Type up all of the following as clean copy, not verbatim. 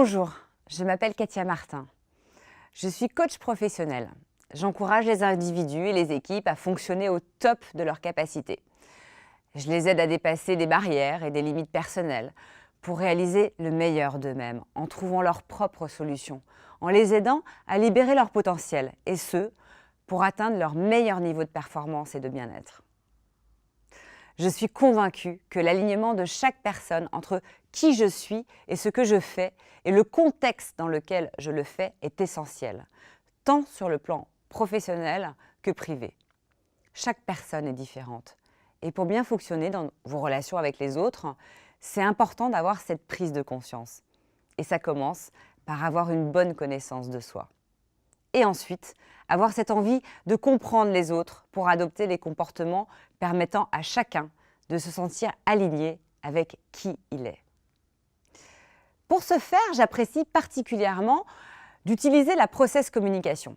Bonjour, je m'appelle Katia Martin. Je suis coach professionnel. J'encourage les individus et les équipes à fonctionner au top de leurs capacités. Je les aide à dépasser des barrières et des limites personnelles pour réaliser le meilleur d'eux-mêmes, en trouvant leurs propres solutions, en les aidant à libérer leur potentiel, et ce, pour atteindre leur meilleur niveau de performance et de bien-être. Je suis convaincue que l'alignement de chaque personne entre qui je suis et ce que je fais et le contexte dans lequel je le fais est essentiel, tant sur le plan professionnel que privé. Chaque personne est différente. Et pour bien fonctionner dans vos relations avec les autres, c'est important d'avoir cette prise de conscience. Et ça commence par avoir une bonne connaissance de soi. Et ensuite, avoir cette envie de comprendre les autres pour adopter les comportements permettant à chacun de se sentir aligné avec qui il est. Pour ce faire, j'apprécie particulièrement d'utiliser la process communication.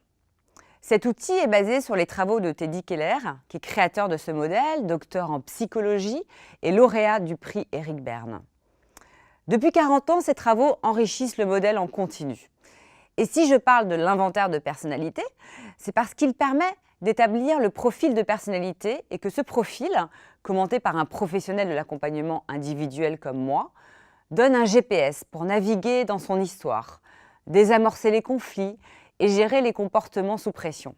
Cet outil est basé sur les travaux de Teddy Keller, qui est créateur de ce modèle, docteur en psychologie et lauréat du prix Eric Berne. Depuis 40 ans, ces travaux enrichissent le modèle en continu. Et si je parle de l'inventaire de personnalité, c'est parce qu'il permet d'établir le profil de personnalité et que ce profil, commenté par un professionnel de l'accompagnement individuel comme moi, donne un GPS pour naviguer dans son histoire, désamorcer les conflits et gérer les comportements sous pression.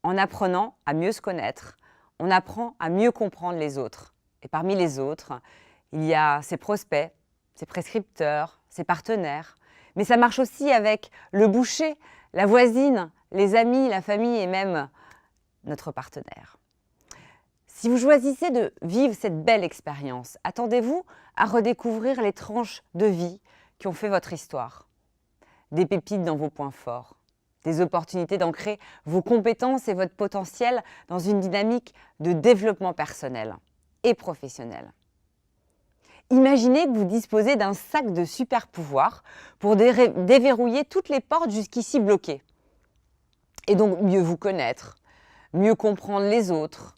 En apprenant à mieux se connaître, on apprend à mieux comprendre les autres. Et parmi les autres, il y a ses prospects, ses prescripteurs, ses partenaires. Mais ça marche aussi avec le boucher, la voisine, les amis, la famille et même notre partenaire. Si vous choisissez de vivre cette belle expérience, attendez-vous à redécouvrir les tranches de vie qui ont fait votre histoire. Des pépites dans vos points forts, des opportunités d'ancrer vos compétences et votre potentiel dans une dynamique de développement personnel et professionnel. Imaginez que vous disposez d'un sac de super pouvoirs pour déverrouiller toutes les portes jusqu'ici bloquées. Et donc mieux vous connaître, mieux comprendre les autres,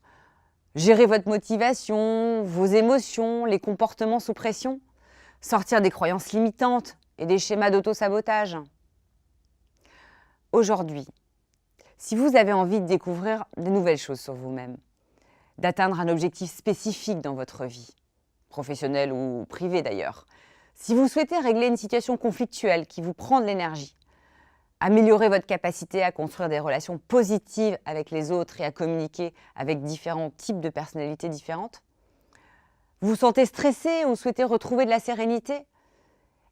gérer votre motivation, vos émotions, les comportements sous pression, sortir des croyances limitantes et des schémas d'auto-sabotage. Aujourd'hui, si vous avez envie de découvrir de nouvelles choses sur vous-même, d'atteindre un objectif spécifique dans votre vie, professionnelle ou privée d'ailleurs, si vous souhaitez régler une situation conflictuelle qui vous prend de l'énergie, améliorer votre capacité à construire des relations positives avec les autres et à communiquer avec différents types de personnalités différentes, vous vous sentez stressé ou souhaitez retrouver de la sérénité?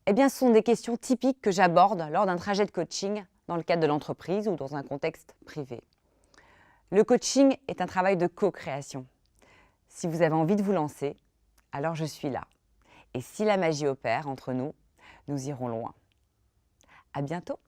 Eh bien, ce sont des questions typiques que j'aborde lors d'un trajet de coaching dans le cadre de l'entreprise ou dans un contexte privé. Le coaching est un travail de co-création. Si vous avez envie de vous lancer, alors je suis là. Et si la magie opère entre nous, nous irons loin. À bientôt!